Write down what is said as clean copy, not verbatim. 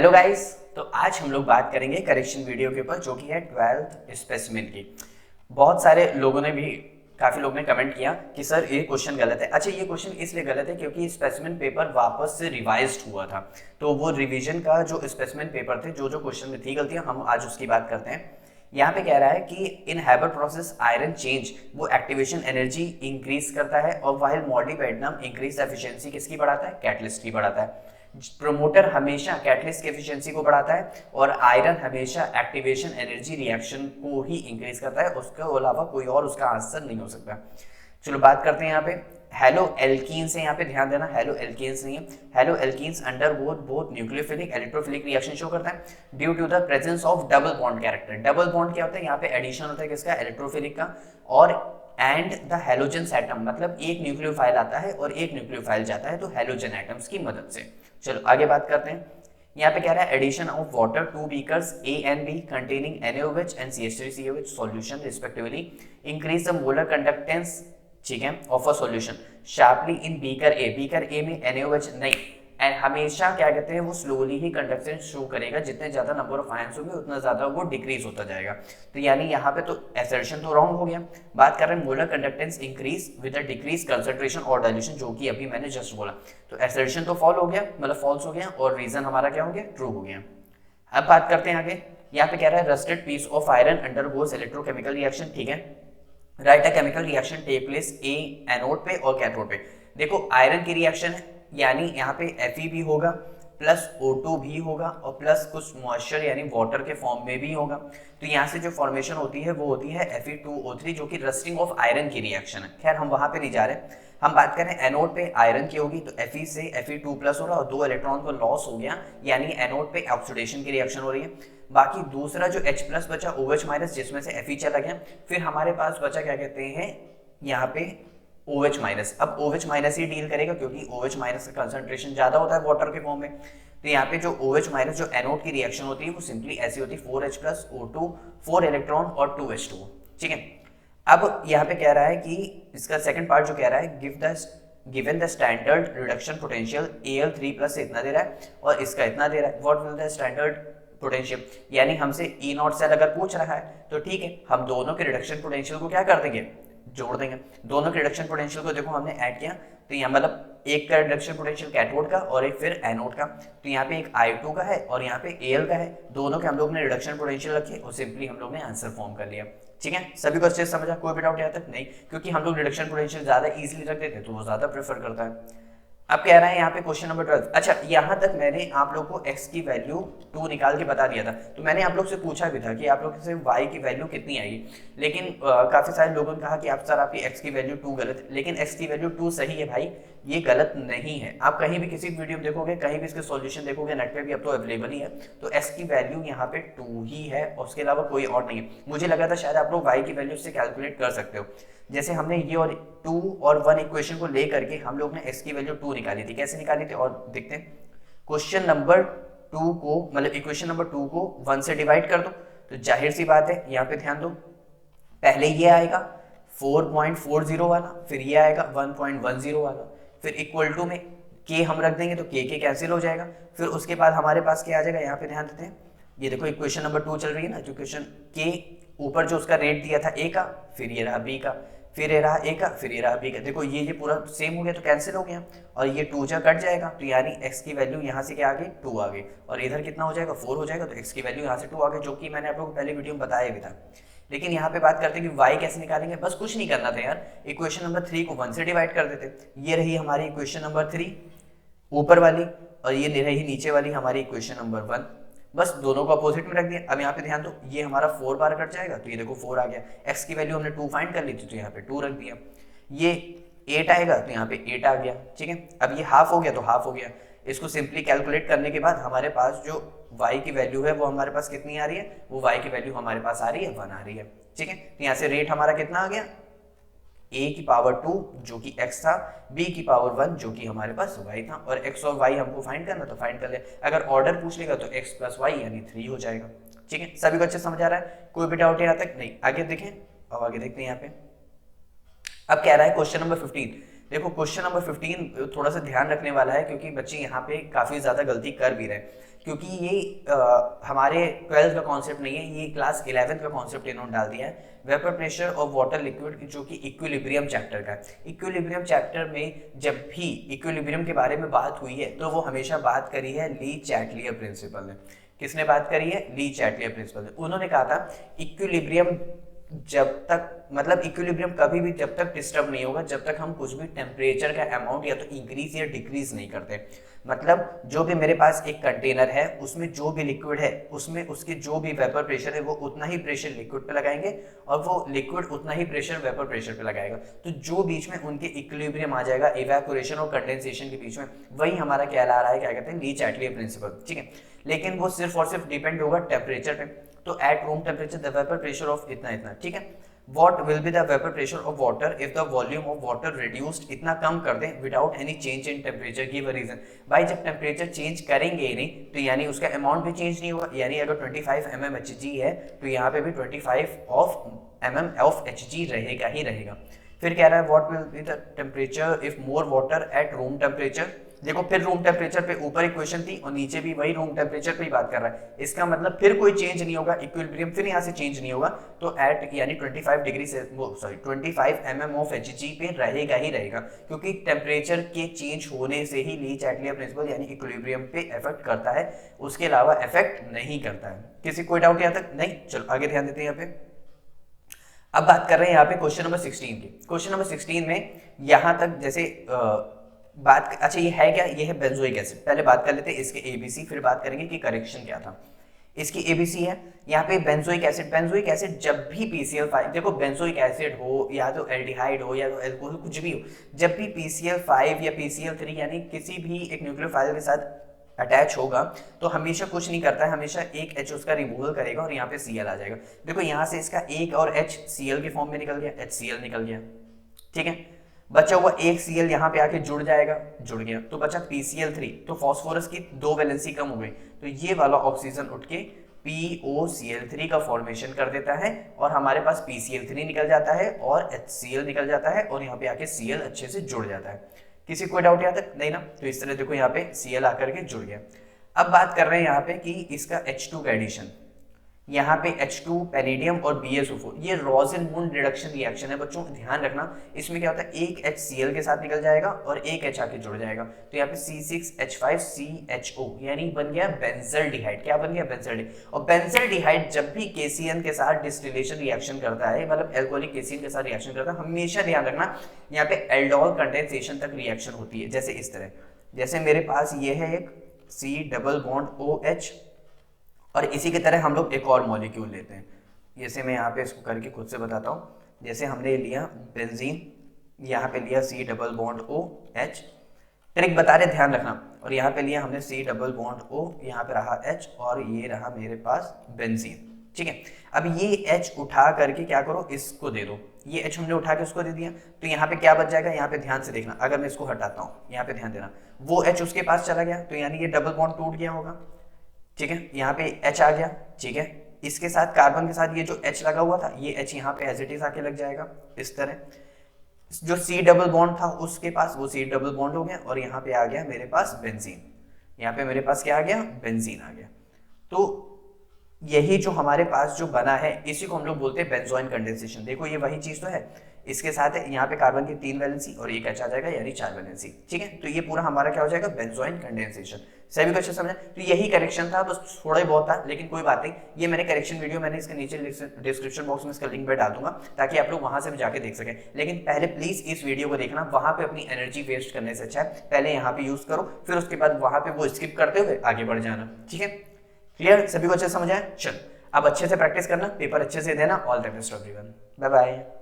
Hello guys. तो आज हम लोग बात करेंगे करेक्शन वीडियो के ऊपर जो कि है 12th स्पेसिमेन की। बहुत सारे लोगों ने भी काफ़ी लोगों ने कमेंट किया कि सर ये क्वेश्चन गलत है। अच्छा, ये क्वेश्चन इसलिए गलत है क्योंकि स्पेसिमेन पेपर वापस से रिवाइज्ड हुआ था, तो वो रिवीजन का जो स्पेसिमेन पेपर थे, जो जो क्वेश्चन में थी गलतियां, हम आज उसकी बात करते हैं। यहाँ पे कह रहा है कि इन हैबर प्रोसेस आयरन चेंज वो एक्टिवेशन एनर्जी इंक्रीज करता है और वाइल मॉलिब्डेनम इंक्रीज एफिशिएंसी किसकी बढ़ाता है? कैटलिस्ट की बढ़ाता है। प्रोमोटर हमेशा कैटलिस्ट की एफिशिएंसी को बढ़ाता है और आयरन हमेशा एक्टिवेशन एनर्जी रिएक्शन को ही इंक्रीज करता है, उसके अलावा कोई और उसका आंसर नहीं हो सकता। चलो बात करते हैं यहाँ पे हेलो एल्कीन्स है। यहाँ पे ध्यान देना, हेलो एल्कीन्स नहीं है। Halo alkenes under both nucleophilic electrophilic reaction show करता है due to the presence of double bond character. Double bond क्या होता है? यहाँ पे एडिशन होता है किसका? इलेक्ट्रोफिलिक का। और एंड द हेलोजन एटम, मतलब एक न्यूक्लियोफाइल आता है और एक न्यूक्लियोफाइल जाता है, तो हेलोजन एटम्स की मदद से। चलो आगे बात करते हैं। यहाँ पे कह रहा है addition of water to beakers A and B containing NaOH and CH3COH solution respectively increase the molar conductance, ठीक है, of a solution sharply in beaker A. Beaker A में NaOH नहीं, एंड हमेशा क्या कहते हैं, वो स्लोली ही कंडक्टेंस शो करेगा। जितने ज्यादा नंबर ऑफ आयंस होंगे उतना ज्यादा वो डिक्रीज होता जाएगा। तो यानी यहाँ पे तो असर्शन तो रॉन्ग हो गया। बात कर रहे हैं molar conductance increase with a decrease concentration और डाइल्यूशन, जो कि अभी मैंने जस्ट बोला। तो असर्शन तो फॉल हो गया, मतलब फॉल्स हो गया, और रीजन हमारा क्या हो गया? ट्रू हो गया। अब बात करते हैं आगे। यहाँ पे कह रहा है rusted piece of iron undergoes electrochemical reaction, ठीक है। Right a chemical reaction take place a anode पे और कैथोड पे। देखो आयरन की रिएक्शन है, यानी यहाँ पे Fe भी होगा प्लस O2 भी होगा और प्लस कुछ मॉइस्चर यानी वाटर के फॉर्म में भी होगा। तो यहाँ से जो फॉर्मेशन होती है वो होती है Fe2O3, जो कि रस्टिंग ऑफ आयरन की रिएक्शन है। खैर हम वहां पे नहीं जा रहे, हम बात करें एनोड पे आयरन की होगी तो Fe से Fe2 प्लस हो रहा और 2 इलेक्ट्रॉन को लॉस हो गया, यानी एनोड पे ऑक्सीडेशन की रिएक्शन हो रही है। बाकी दूसरा जो H प्लस बचा OH माइनस, जिसमें से Fe चला गया, फिर हमारे पास बचा क्या कहते हैं यहाँ पे OH माइनस। अब OH माइनस ही डील करेगा क्योंकि OH माइनस का कंसंट्रेशन ज्यादा होता है वाटर के फॉर्म में। तो यहाँ पे जो OH माइनस जो एनोड की रिएक्शन होती है वो सिंपली ऐसी होती है 4H प्लस O2, 4 इलेक्ट्रॉन और 2H2, ठीक है। अब यहाँ पे कह रहा है कि इसका सेकंड पार्ट जो कह रहा है given the standard reduction potential Al3 plus से इतना दे रहा है और इसका इतना दे रहा है। What will the standard potential, यानी हमसे E0 सेल अगर पूछ रहा है तो ठीक है, हम दोनों के रिडक्शन पोटेंशियल को क्या कर देंगे? जोड़ देंगे। दोनों के रिडक्शन पोटेंशियल को देखो हमने ऐड किया, तो यहाँ मतलब एक का रिडक्शन पोटेंशियल कैथोड का और एक फिर एनोड का। तो यहाँ पे एक I2 का है और यहाँ पे Al का है, दोनों के हम लोग ने रिडक्शन पोटेंशियल रखे और सिंपली हम लोग ने आंसर फॉर्म कर लिया, ठीक है। सभी को अच्छे से समझा? कोई भी डाउट यहाँ तक नहीं, क्योंकि हम लोग रिडक्शन पोटेंशियल ज्यादा इजीली रख देते तो वो ज्यादा प्रेफर करता है। अब कह रहा है यहाँ पे क्वेश्चन नंबर 12। अच्छा, यहाँ तक मैंने आप लोग को x की वैल्यू 2 निकाल के बता दिया था, तो मैंने आप लोग से पूछा भी था कि आप लोग से y की वैल्यू कितनी आएगी, लेकिन काफी सारे लोगों ने कहा कि आप सर आपकी x की वैल्यू 2 गलत है। लेकिन x की वैल्यू 2 सही है भाई, ये गलत नहीं है। आप कहीं भी किसी वीडियो में देखोगे, कहीं भी इसके सॉल्यूशन देखोगे, नेट पे भी अब तो अवेलेबल ही है, तो x की वैल्यू यहाँ पे 2 ही है और उसके अलावा कोई और नहीं है। मुझे लगा था शायद आप लोग y की वैल्यू से कैलकुलेट कर सकते हो। जैसे हमने ये और 2 और 1 इक्वेशन को लेकर के हम लोग ने x की वैल्यू 2 निकाली थी। कैसे निकाली थी और देखते हैं। क्वेश्चन नंबर 2 को, मतलब इक्वेशन नंबर 2 को 1 से डिवाइड कर दो, तो जाहिर सी बात है यहाँ पे ध्यान दो, पहले ये आएगा 4.40 वाला, फिर ये आएगा 1.10 वाला, फिर इक्वल टू में k हम रख देंगे तो k कैंसिल हो जाएगा। फिर उसके बाद हमारे पास क्या आ जाएगा, यहाँ पे ध्यान देते हैं। ये देखो इक्वेशन नंबर 2 चल रही है ना, जो इक्वेशन के ऊपर जो उसका रेट दिया था a का, फिर ये रहा b का, फिर ये रहा a का, फिर ये रहा b का। देखो ये पूरा सेम हो गया तो कैंसिल हो गया और ये 2 जा कट जाएगा, तो यानी x की वैल्यू यहाँ से क्या आ गई? 2 आ गई, और इधर कितना हो जाएगा? 4 हो जाएगा, तो x की वैल्यू यहाँ से 2 आ गई, जो कि मैंने आप लोगों को पहले वीडियो में बताया भी था। लेकिन यहाँ पे बात करते हैं कि y कैसे निकालेंगे। बस कुछ नहीं करना था यार, इक्वेशन नंबर 3 को 1 से डिवाइड कर देते। ये रही हमारी इक्वेशन नंबर 3 ऊपर वाली, और ये रही नीचे वाली हमारी इक्वेशन नंबर 1। बस दोनों को अपोजिट में रख दिया। अब यहाँ पे ध्यान दो, ये हमारा 4 बार कट जाएगा, तो ये देखो 4 आ गया। x की वैल्यू हमने 2 फाइंड कर ली थी, तो यहाँ पे 2 रख दिया। ये 8 आएगा, तो यहाँ पे 8 आ गया, ठीक है। अब ये हाफ हो गया तो हाफ हो गया। इसको सिंपली कैलकुलेट करने के बाद हमारे पास जो y की वैल्यू है वो हमारे पास कितनी आ रही है? वो y की वैल्यू हमारे पास आ रही है 1 आ रही है, ठीक है। तो यहाँ से रेट हमारा कितना आ गया? a की पावर 2 जो कि x था, b की पावर 1 जो कि हमारे पास y था, और x और y हमको फाइंड करना तो फाइंड कर ले। अगर ऑर्डर पूछ लेगा तो x प्लस y यानी 3 हो जाएगा, ठीक है। सभी को अच्छे समझ आ रहा है? कोई भी डाउट यहाँ तक नहीं? आगे देखें, अब आगे देखते हैं यहाँ पे। अब कह रहा है क्वेश्चन नंबर 15। देखो क्वेश्चन नंबर 15 थोड़ा सा ध्यान रखने वाला है, क्योंकि बच्चे यहाँ पे काफी ज्यादा गलती कर भी रहे हैं। क्योंकि ये हमारे 12th का कॉन्सेप्ट नहीं है, ये क्लास 11th का कॉन्सेप्ट इन्होंने डाल दिया है। Vapour pressure of water liquid जो कि इक्विलिब्रियम चैप्टर का है। इक्विलिब्रियम चैप्टर में जब भी इक्विलिब्रियम के बारे में बात हुई है तो वो हमेशा बात करी है ली चैटलियर प्रिंसिपल ने। किसने बात करी है? ली चैटलियर प्रिंसिपल ने। उन्होंने कहा था इक्विलिब्रियम जब तक, मतलब इक्विलिब्रियम कभी भी जब तक डिस्टर्ब नहीं होगा जब तक हम कुछ भी टेम्परेचर का अमाउंट या तो इंक्रीज या डिक्रीज नहीं करते। मतलब जो भी मेरे पास एक कंटेनर है उसमें जो भी लिक्विड है उसमें उसके जो भी वेपर प्रेशर है वो उतना ही प्रेशर लिक्विड पे लगाएंगे और वो लिक्विड उतना ही प्रेशर वेपर प्रेशर पे लगाएगा। तो जो बीच में उनके इक्विलिब्रियम आ जाएगा इवैपोरेशन और कंडेंसेशन के बीच में, वही हमारा कहला रहा है, क्या कहते हैं, ली चैटलियर प्रिंसिपल। ठीक है, लेकिन वो सिर्फ और सिर्फ डिपेंड होगा टेम्परेचर पे। तो at room temperature the vapour pressure of इतना इतना। ठीक है, what will be the vapor pressure of water if the volume of water reduced, इतना कम कर दें without any change in temperature, give a reason। भाई जब टेम्परेचर चेंज करेंगे ही नहीं तो यानी उसका अमाउंट भी चेंज नहीं होगा, यानी अगर 25 mm Hg है तो यहाँ पे भी 25 mm of Hg रहेगा ही रहेगा। फिर कह रहा है what will be the temperature if more water at room temperature. देखो फिर रूम टेम्परेचर पे ऊपर इक्वेशन थी और नीचे भी वही रूम टेम्परेचर पे ही बात कर रहा है। इसका मतलब फिर कोई चेंज नहीं होगा, इक्विलिब्रियम फिर यहाँ से चेंज नहीं होगा। तो एट यानी 25 डिग्री से 25 mm ऑफ Hg पे रहेगा ही रहेगा, क्योंकि टेम्परेचर के चेंज होने से ही ली चैटलियर प्रिंसिपल यानी इक्विलिब्रियम पे इफेक्ट करता है, उसके अलावा इफेक्ट नहीं करता है। किसी कोई डाउट यहाँ तक? नहीं, चलो आगे ध्यान देते हैं यहाँ पे। अब बात कर रहे हैं यहाँ पे क्वेश्चन नंबर 16 की। क्वेश्चन नंबर 16 में यहाँ तक जैसे बात, अच्छा ये है क्या? ये है बेंजोइक एसिड। पहले बात कर लेते हैं इसके एबीसी, फिर बात करेंगे कि करेक्शन क्या था। इसकी एबीसी है यहाँ पे बेंजोइक एसिड। बेंजोइक एसिड जब भी PCl5, देखो बेंजोइक एसिड हो या तो एल्डिहाइड हो या तो एल्कोहल कुछ भी हो, जब भी PCl5 या PCl3 यानी किसी भी एक न्यूक्लियोफाइल के साथ अटैच होगा तो हमेशा कुछ नहीं करता है, हमेशा एक H उसका रिमूवल करेगा और यहाँ पे Cl आ जाएगा। देखो यहाँ से इसका एक और H Cl के फॉर्म में निकल गया, HCl निकल गया। ठीक है, बचा हुआ एक Cl यहाँ पे आके जुड़ जाएगा, जुड़ गया तो बचा PCl3। तो फास्फोरस की 2 वैलेंसी कम हो गई तो ये वाला ऑक्सीजन उठ के POCl3 का फॉर्मेशन कर देता है और हमारे पास PCl3 निकल जाता है और HCl निकल जाता है और यहाँ पे आके Cl अच्छे से जुड़ जाता है। किसी कोई डाउट यहाँ तक? नहीं ना? तो इस तरह देखो यहाँ पे Cl आकर के जुड़ गया। अब बात कर रहे हैं यहाँ पे कि इसका H2 का एडिशन, यहाँ पे H2 पैरिडियम और BSO4, ये रॉज़ेन-मुंड रिडक्शन रिएक्शन है बच्चों, ध्यान रखना। इसमें क्या होता है, एक HCl के साथ निकल जाएगा और एक H आके जुड़ जाएगा तो यहाँ पे C6H5CHO यानी बन गया बेंजल्डिहाइड। क्या बन गया? बेंजल्डिहाइड। और बेंजल्डिहाइड जब भी KCN के साथ डिस्टिलेशन रिएक्शन करता है, मतलब एल्कोहलिक KCN के साथ रिएक्शन करता है, हमेशा ध्यान रखना यहाँ पे एल्डोल कंडेंसेशन तक रिएक्शन होती है। जैसे इस तरह, जैसे मेरे पास ये है एक C डबल बॉन्ड OH और इसी की तरह हम लोग एक और मॉलिक्यूल लेते हैं। जैसे मैं यहाँ पे इसको करके खुद से बताता हूँ। जैसे हमने लिया बेंजीन, यहाँ पे लिया C double bond OH, trick बता रहे ध्यान रखना। और यहाँ पे लिया हमने C डबल बॉन्ड O, यहाँ पे रहा H और ये रहा मेरे पास बेंजीन। ठीक है, अब ये H उठा करके क्या करो, इसको दे दो। ये H हमने उठा के उसको दे दिया तो यहाँ पे क्या बच जाएगा, यहाँ पे ध्यान से देखना। अगर मैं इसको हटाता हूँ, यहाँ पे ध्यान देना, वो H उसके पास चला गया तो यानी ये डबल बॉन्ड टूट गया होगा। ठीक है, यहाँ पे H आ गया। ठीक है, इसके साथ कार्बन के साथ ये जो H लगा हुआ था, ये H यहाँ पे एज इट इज आके लग जाएगा इस तरह। जो C डबल बॉन्ड था उसके पास, वो C डबल बॉन्ड हो गया और यहाँ पे आ गया मेरे पास बेंजीन। यहाँ पे मेरे पास क्या आ गया, बेंजीन आ गया। तो यही जो हमारे पास जो बना है इसी को हम लोग बोलते हैं बेंजोइन कंडेंसेशन। देखो ये वही चीज तो है, इसके साथ है यहाँ पे कार्बन की 3 वैलेंसी और एक H आ जाएगा यानी 4 वैलेंसी। ठीक है, तो ये पूरा हमारा क्या हो जाएगा, बेंजोइन कंडेंसेशन। सभी को अच्छे समझा? तो यही करेक्शन था, बस थोड़ा ही बहुत था, लेकिन कोई बात नहीं। ये मैंने करेक्शन वीडियो मैंने इसके नीचे डिस्क्रिप्शन बॉक्स में इसका लिंक पे डाल दूंगा ताकि आप लोग वहां से भी जाके देख सकें। लेकिन पहले प्लीज इस वीडियो को देखना, वहां पे अपनी एनर्जी वेस्ट करने से अच्छा है पहले यहाँ पे यूज करो, फिर उसके बाद वहां पे वो स्किप करते हुए आगे बढ़ जाना। ठीक है, क्लियर? सभी को अच्छे समझ आया? चल अब अच्छे से प्रैक्टिस करना, पेपर अच्छे से देना। All the best everyone, bye bye.